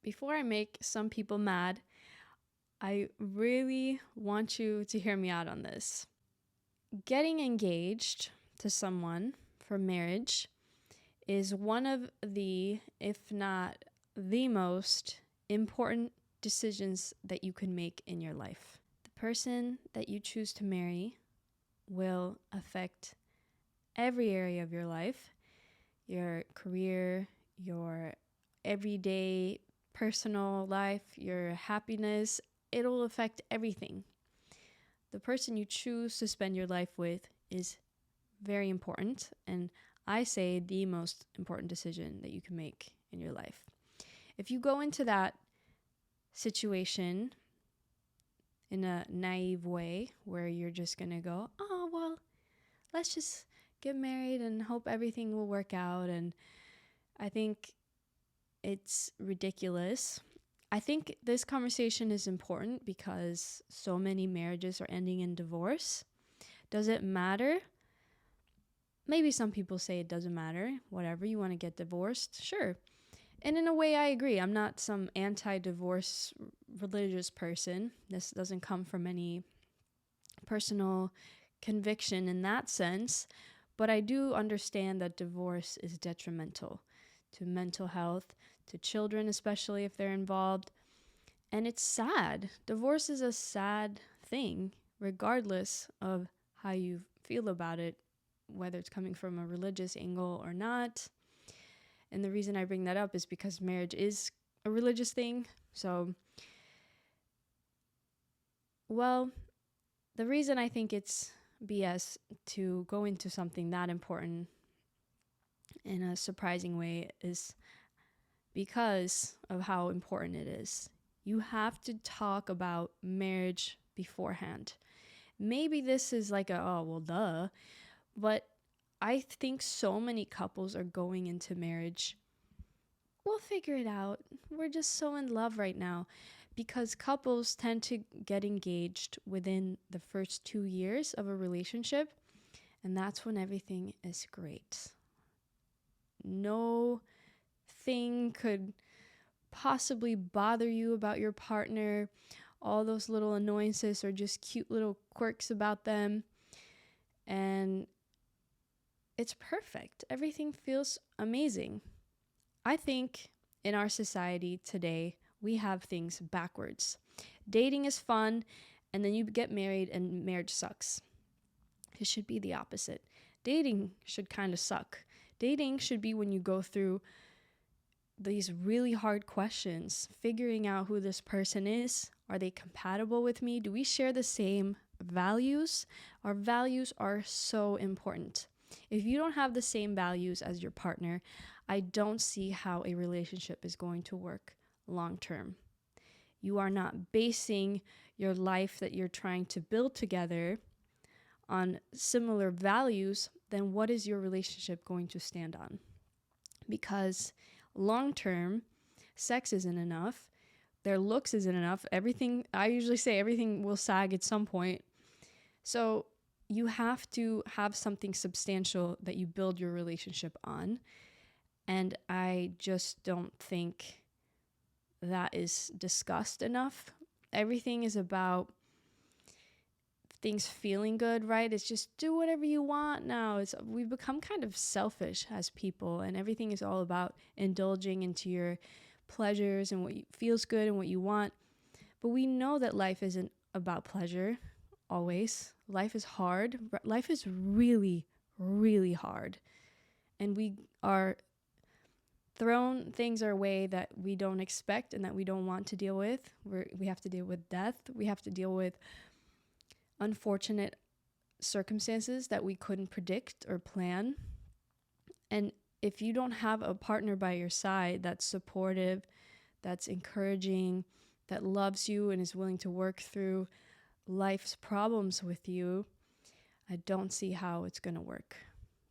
before I make some people mad, I really want you to hear me out on this. Getting engaged to someone for marriage is one of the, if not the most important decisions that you can make in your life. The person that you choose to marry will affect every area of your life, your career, your everyday personal life, your happiness. It'll affect everything. The person you choose to spend your life with is very important, and I say the most important decision that you can make in your life. If you go into that situation in a naive way where you're just going to go, oh, well, let's just get married and hope everything will work out, and I think it's ridiculous. I think this conversation is important because so many marriages are ending in divorce. Does it matter? Maybe some people say it doesn't matter. Whatever, you want to get divorced? Sure. And in a way, I agree. I'm not some anti-divorce religious person. This doesn't come from any personal conviction in that sense. But I do understand that divorce is detrimental to mental health, to children, especially if they're involved. And it's sad. Divorce is a sad thing, regardless of how you feel about it, whether it's coming from a religious angle or not. And the reason I bring that up is because marriage is a religious thing. So, well, the reason I think it's BS to go into something that important in a surprising way is because of how important it is. You have to talk about marriage beforehand. Maybe this is like oh, well, duh. But I think so many couples are going into marriage. We'll figure it out. We're just so in love right now. Because couples tend to get engaged within the first 2 years of a relationship. And that's when everything is great. No thing could possibly bother you about your partner. All those little annoyances are just cute little quirks about them. And it's perfect. Everything feels amazing. I think in our society today, we have things backwards. Dating is fun, and then you get married and marriage sucks. It should be the opposite. Dating should kind of suck. Dating should be when you go through these really hard questions, figuring out who this person is. Are they compatible with me? Do we share the same values? Our values are so important. If you don't have the same values as your partner, I don't see how a relationship is going to work long term. You are not basing your life that you're trying to build together on similar values, then what is your relationship going to stand on? Because long term, sex isn't enough. Their looks isn't enough. I usually say everything will sag at some point. So you have to have something substantial that you build your relationship on. And I just don't think that is discussed enough. Everything is about things feeling good, right? It's just do whatever you want now. We've become kind of selfish as people, and everything is all about indulging into your pleasures and what feels good and what you want. But we know that life isn't about pleasure always. Life is hard. Life is really, really hard. And we are thrown things our way that we don't expect and that we don't want to deal with. We have to deal with death. We have to deal with unfortunate circumstances that we couldn't predict or plan. And if you don't have a partner by your side that's supportive, that's encouraging, that loves you and is willing to work through life's problems with you, I don't see how it's going to work,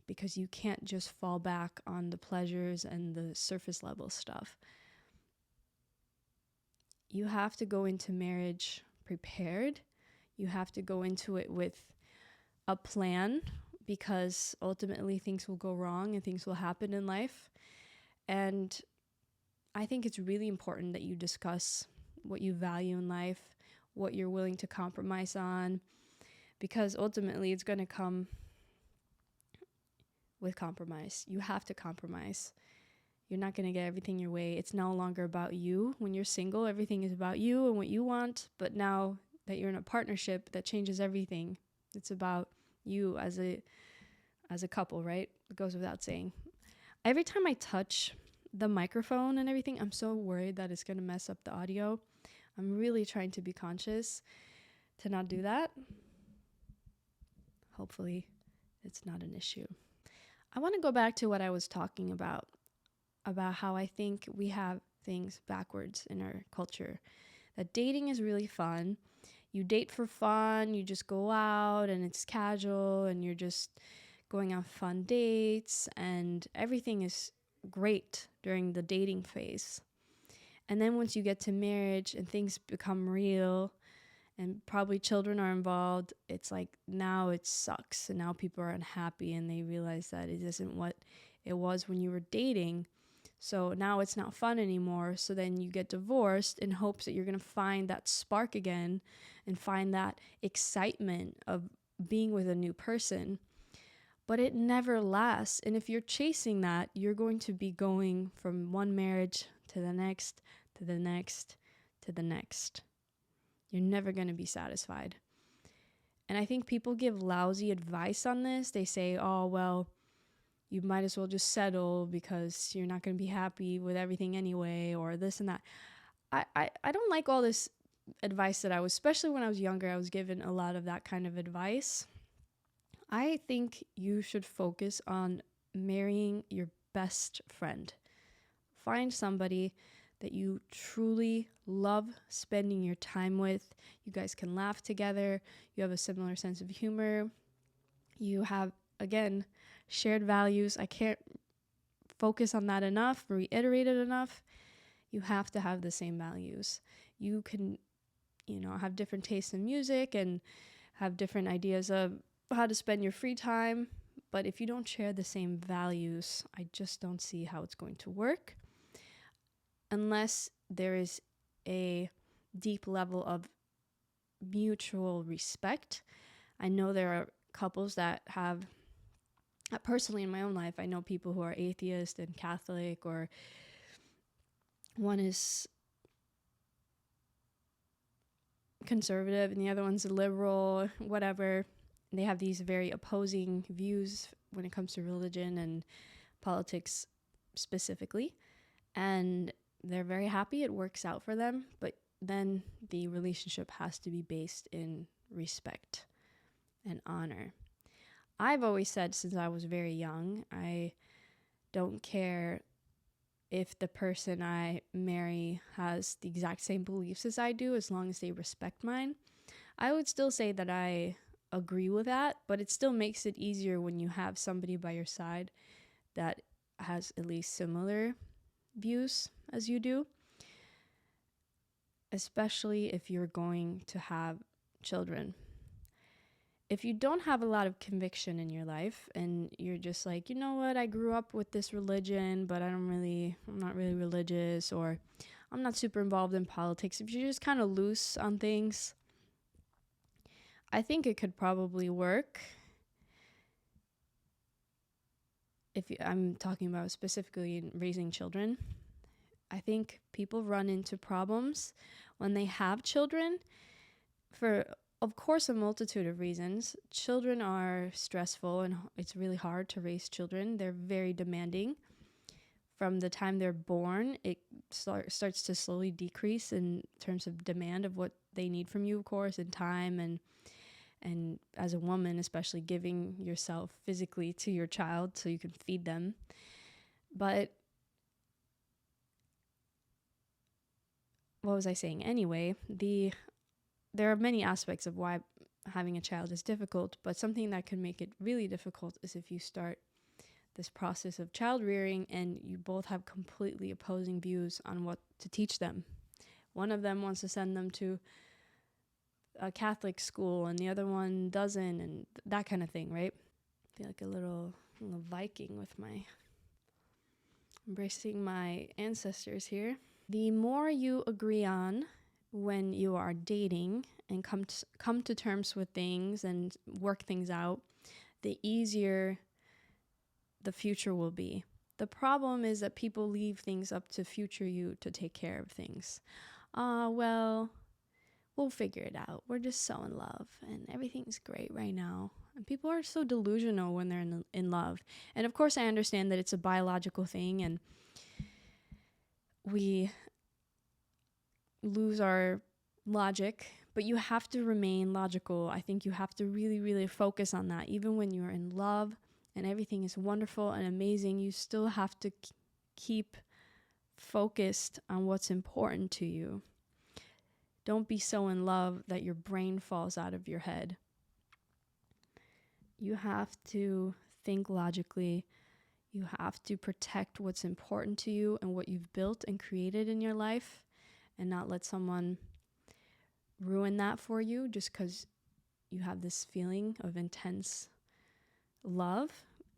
because you can't just fall back on the pleasures and the surface level stuff. You have to go into marriage prepared. You have to go into it with a plan, because ultimately things will go wrong and things will happen in life. And I think it's really important that you discuss what you value in life, what you're willing to compromise on, because ultimately it's going to come with compromise. You have to compromise. You're not going to get everything your way. It's no longer about you. When you're single, everything is about you and what you want. But now that you're in a partnership, that changes everything. It's about you as a couple, right? It goes without saying. Every time I touch the microphone and everything, I'm so worried that it's going to mess up the audio. I'm really trying to be conscious to not do that. Hopefully, it's not an issue. I want to go back to what I was talking about how I think we have things backwards in our culture. That dating is really fun. You date for fun, you just go out and it's casual and you're just going on fun dates and everything is great during the dating phase. And then once you get to marriage and things become real and probably children are involved, it's like now it sucks and now people are unhappy and they realize that it isn't what it was when you were dating. So now it's not fun anymore. So then you get divorced in hopes that you're going to find that spark again and find that excitement of being with a new person. But it never lasts. And if you're chasing that, you're going to be going from one marriage to the next, to the next, to the next. You're never going to be satisfied. And I think people give lousy advice on this. They say, oh, well, you might as well just settle because you're not going to be happy with everything anyway, or this and that. I don't like all this advice that especially when I was younger, I was given a lot of that kind of advice. I think you should focus on marrying your best friend. Find somebody that you truly love spending your time with. You guys can laugh together. You have a similar sense of humor. You have, again, shared values. I can't focus on that enough, reiterate it enough. You have to have the same values. You can, have different tastes in music and have different ideas of how to spend your free time. But if you don't share the same values, I just don't see how it's going to work. Unless there is a deep level of mutual respect. I know there are couples that have, personally in my own life, I know people who are atheist and Catholic, or one is conservative and the other one's a liberal, whatever. They have these very opposing views when it comes to religion and politics specifically. And they're very happy. It works out for them. But then the relationship has to be based in respect and honor. I've always said since I was very young, I don't care if the person I marry has the exact same beliefs as I do, as long as they respect mine. I would still say that I agree with that, but it still makes it easier when you have somebody by your side that has at least similar views as you do, especially if you're going to have children. If you don't have a lot of conviction in your life and you're just like, you know what, I grew up with this religion, but I'm not really religious, or I'm not super involved in politics. If you're just kind of loose on things, I think it could probably work. I'm talking about specifically in raising children. I think people run into problems when they have children for, of course, a multitude of reasons. Children are stressful and it's really hard to raise children. They're very demanding. From the time they're born, it starts to slowly decrease in terms of demand of what they need from you, of course, and time, and as a woman, especially giving yourself physically to your child so you can feed them. But what was I saying? Anyway, there are many aspects of why having a child is difficult, but something that can make it really difficult is if you start this process of child rearing and you both have completely opposing views on what to teach them. One of them wants to send them to a Catholic school and the other one doesn't, and that kind of thing, right? I feel like a little Viking with my Embracing my ancestors here. The more you agree on when you are dating and come to terms with things and work things out, the easier the future will be. The problem is that people leave things up to future you to take care of things. Well, we'll figure it out. We're just so in love and everything's great right now. And people are so delusional when they're in love. And of course, I understand that it's a biological thing and we lose our logic, but you have to remain logical. I think you have to really, really focus on that. Even when you're in love and everything is wonderful and amazing, you still have to keep focused on what's important to you. Don't be so in love that your brain falls out of your head. You have to think logically. You have to protect what's important to you and what you've built and created in your life, and not let someone ruin that for you just because you have this feeling of intense love,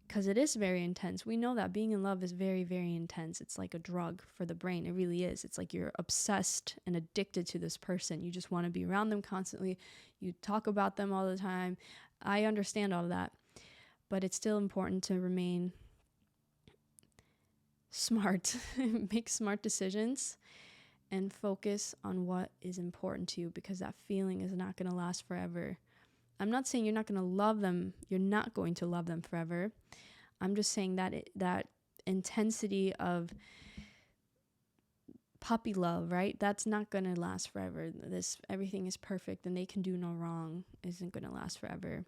because it is very intense. We know that being in love is very, very intense. It's like a drug for the brain. It really is. It's like you're obsessed and addicted to this person. You just want to be around them constantly. You talk about them all the time. I understand all of that, but it's still important to remain smart, make smart decisions, and focus on what is important to you, because that feeling is not going to last forever. I'm not saying you're not going to love them. You're not going to love them forever. I'm just saying that that intensity of puppy love, right? That's not going to last forever. This everything is perfect and they can do no wrong isn't going to last forever.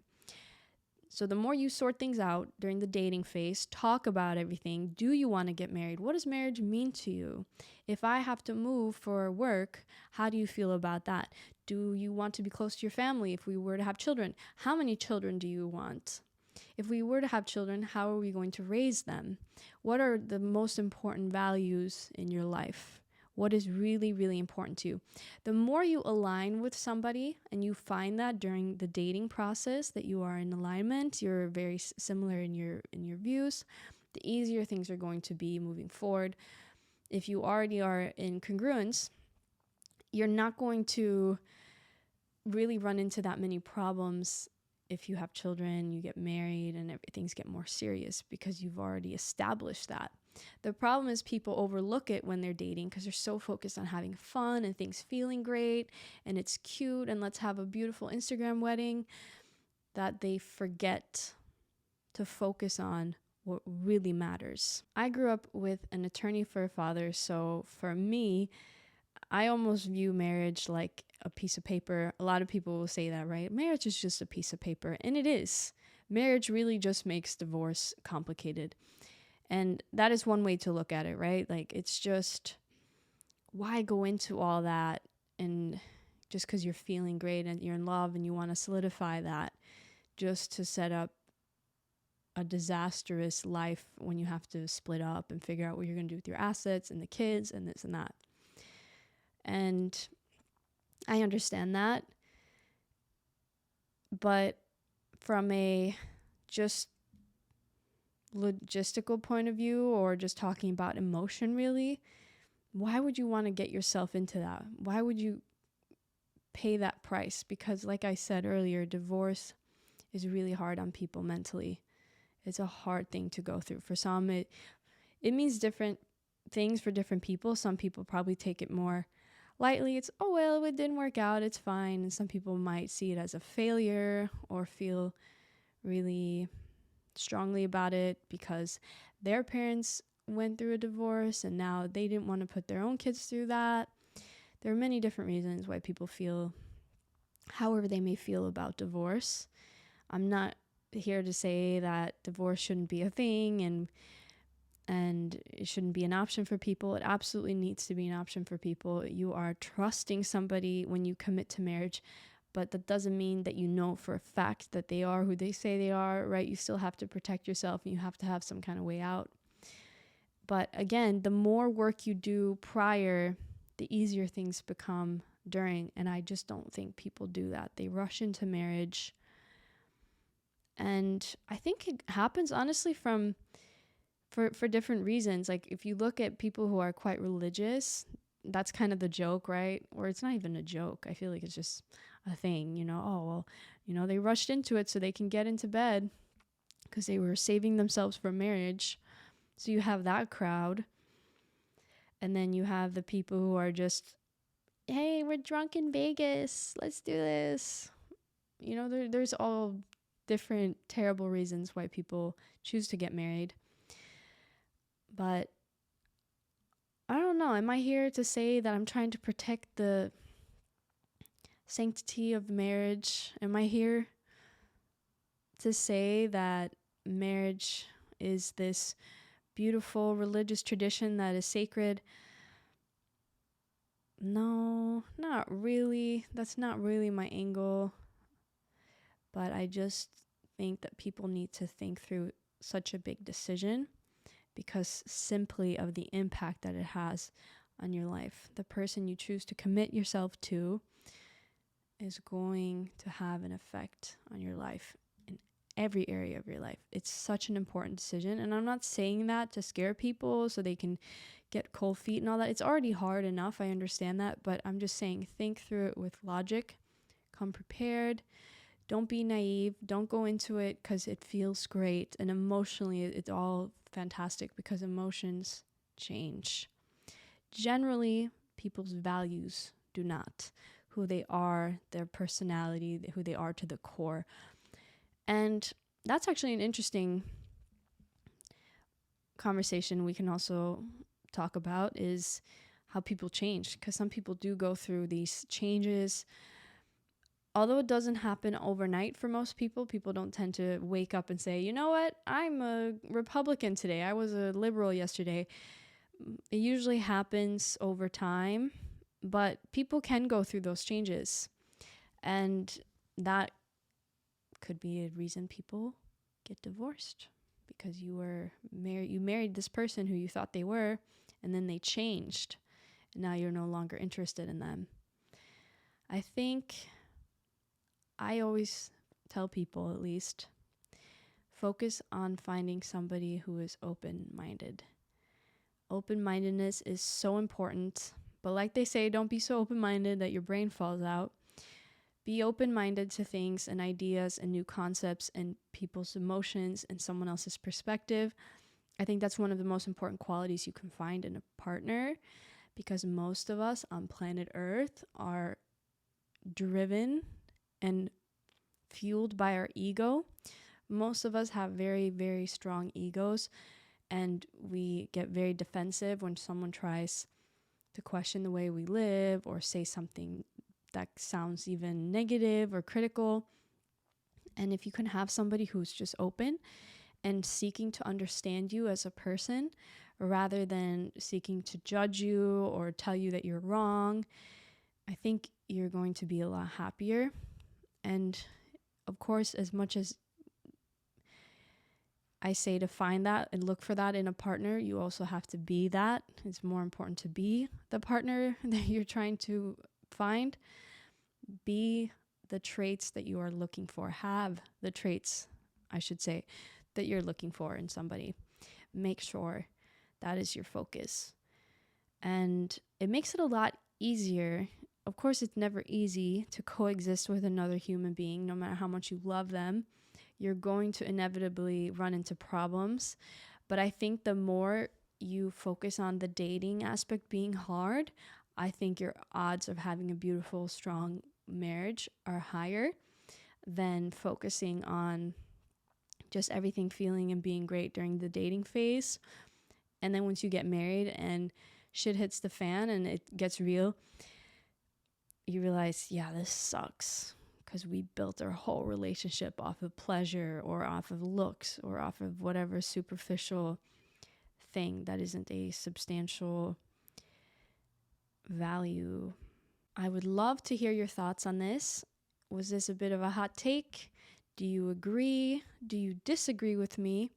So the more you sort things out during the dating phase, talk about everything. Do you want to get married? What does marriage mean to you? If I have to move for work, how do you feel about that? Do you want to be close to your family if we were to have children? How many children do you want? If we were to have children, how are we going to raise them? What are the most important values in your life? What is really, really important to you? The more you align with somebody and you find that during the dating process that you are in alignment, you're very similar in your views, the easier things are going to be moving forward. If you already are in congruence, you're not going to really run into that many problems if you have children, you get married, and things get more serious because you've already established that. The problem is people overlook it when they're dating because they're so focused on having fun and things feeling great and it's cute and let's have a beautiful Instagram wedding, that they forget to focus on what really matters. I grew up with an attorney for a father, so for me, I almost view marriage like a piece of paper. A lot of people will say that, right? Marriage is just a piece of paper, and it is. Marriage really just makes divorce complicated. And that is one way to look at it, right? Like, it's just, why go into all that? And just because you're feeling great and you're in love and you want to solidify that, just to set up a disastrous life when you have to split up and figure out what you're going to do with your assets and the kids and this and that. And I understand that. But from a just logistical point of view, or just talking about emotion, really, why would you want to get yourself into that? Why would you pay that price? Because like I said earlier, divorce is really hard on people mentally. It's a hard thing to go through. For some, it means different things for different people. Some people probably take it more lightly. It's, oh, well, it didn't work out, it's fine. And some people might see it as a failure or feel really strongly about it because their parents went through a divorce and now they didn't want to put their own kids through that. There are many different reasons why people feel however they may feel about divorce. I'm not here to say that divorce shouldn't be a thing and it shouldn't be an option for people. It absolutely needs to be an option for people. You are trusting somebody when you commit to marriage, but that doesn't mean that you know for a fact that they are who they say they are, right? You still have to protect yourself and you have to have some kind of way out. But again, the more work you do prior, the easier things become during. And I just don't think people do that. They rush into marriage. And I think it happens honestly from for different reasons. Like if you look at people who are quite religious, that's kind of the joke, right? Or it's not even a joke. I feel like it's just a thing, oh, well, they rushed into it so they can get into bed because they were saving themselves for marriage. So you have that crowd. And then you have the people who are just, hey, we're drunk in Vegas. Let's do this. There's all different terrible reasons why people choose to get married. But I don't know. Am I here to say that I'm trying to protect the sanctity of marriage? Am I here to say that marriage is this beautiful religious tradition that is sacred? No, not really. That's not really my angle. But I just think that people need to think through such a big decision because simply of the impact that it has on your life. The person you choose to commit yourself to is going to have an effect on your life in every area of your life. It's such an important decision. And I'm not saying that to scare people so they can get cold feet and all that. It's already hard enough. I understand that. But I'm just saying, think through it with logic. Come prepared. Don't be naive. Don't go into it because it feels great. And emotionally, it's all fantastic because emotions change. Generally, people's values do not. Who they are, their personality, who they are to the core. And that's actually an interesting conversation we can also talk about is how people change. Because some people do go through these changes. Although it doesn't happen overnight for most people, people don't tend to wake up and say, you know what, I'm a Republican today. I was a liberal yesterday. It usually happens over time, but people can go through those changes. And that could be a reason people get divorced because you married this person who you thought they were, and then they changed. And now you're no longer interested in them. I think I always tell people, at least, focus on finding somebody who is open-minded. Open-mindedness is so important, but like they say, don't be so open-minded that your brain falls out. Be open-minded to things and ideas and new concepts and people's emotions and someone else's perspective. I think that's one of the most important qualities you can find in a partner because most of us on planet Earth are driven and fueled by our ego. Most of us have very, very strong egos, and we get very defensive when someone tries to question the way we live or say something that sounds even negative or critical. And if you can have somebody who's just open and seeking to understand you as a person rather than seeking to judge you or tell you that you're wrong, I think you're going to be a lot happier. And of course, as much as I say to find that and look for that in a partner, you also have to be that. It's more important to be the partner that you're trying to find. Be the traits that you are looking for. Have the traits, I should say, that you're looking for in somebody. Make sure that is your focus. And it makes it a lot easier. Of course, it's never easy to coexist with another human being, no matter how much you love them. You're going to inevitably run into problems. But I think the more you focus on the dating aspect being hard, I think your odds of having a beautiful, strong marriage are higher than focusing on just everything feeling and being great during the dating phase. And then once you get married and shit hits the fan and it gets real, you realize, yeah, this sucks. Because we built our whole relationship off of pleasure or off of looks or off of whatever superficial thing that isn't a substantial value. I would love to hear your thoughts on this. Was this a bit of a hot take? Do you agree? Do you disagree with me?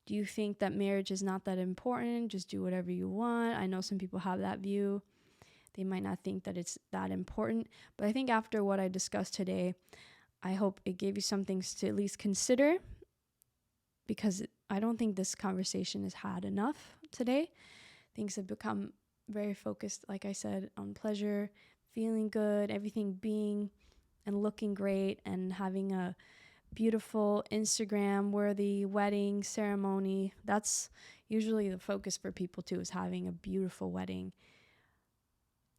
Do you think that marriage is not that important? Just do whatever you want. I know some people have that view. They might not think that it's that important. But I think after what I discussed today, I hope it gave you some things to at least consider. Because I don't think this conversation is had enough today. Things have become very focused, like I said, on pleasure, feeling good, everything being and looking great, and having a beautiful Instagram worthy wedding ceremony. That's usually the focus for people too, is having a beautiful wedding.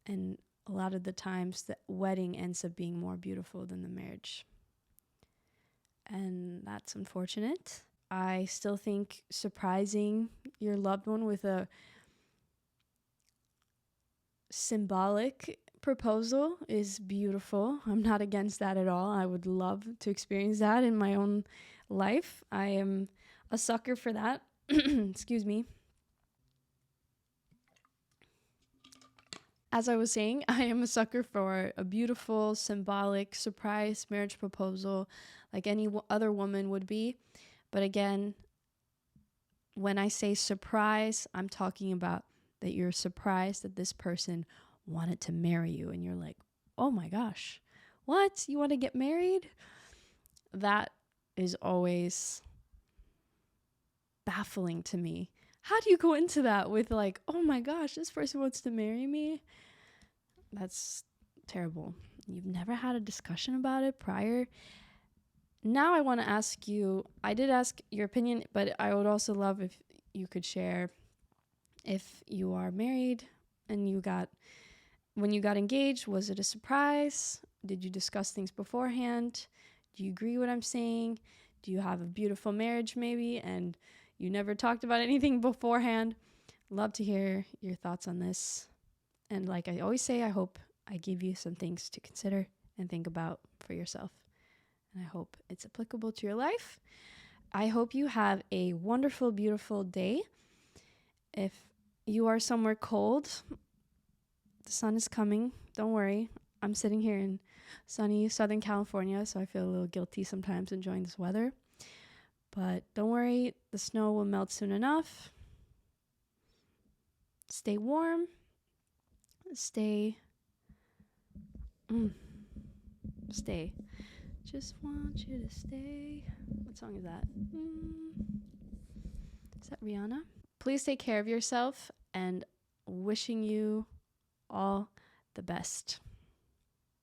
And a lot of the times the wedding ends up being more beautiful than the marriage. And that's unfortunate. I still think surprising your loved one with a symbolic proposal is beautiful. I'm not against that at all. I would love to experience that in my own life. I am a sucker for that. Excuse me. As I was saying, I am a sucker for a beautiful, symbolic, surprise marriage proposal like any other woman would be. But again, when I say surprise, I'm talking about that you're surprised that this person wanted to marry you. And you're like, oh my gosh, what? You want to get married? That is always baffling to me. How do you go into that with like, oh my gosh, this person wants to marry me? That's terrible. You've never had a discussion about it prior. Now I want to ask you, I did ask your opinion, but I would also love if you could share if you are married and when you got engaged, was it a surprise? Did you discuss things beforehand? Do you agree what I'm saying? Do you have a beautiful marriage maybe and you never talked about anything beforehand? Love to hear your thoughts on this. And like I always say, I hope I give you some things to consider and think about for yourself. And I hope it's applicable to your life. I hope you have a wonderful, beautiful day. If you are somewhere cold, the sun is coming. Don't worry. I'm sitting here in sunny Southern California, so I feel a little guilty sometimes enjoying this weather. But don't worry, the snow will melt soon enough. Stay warm. Stay. Just want you to stay. What song is that? Is that Rihanna? Please take care of yourself and wishing you all the best.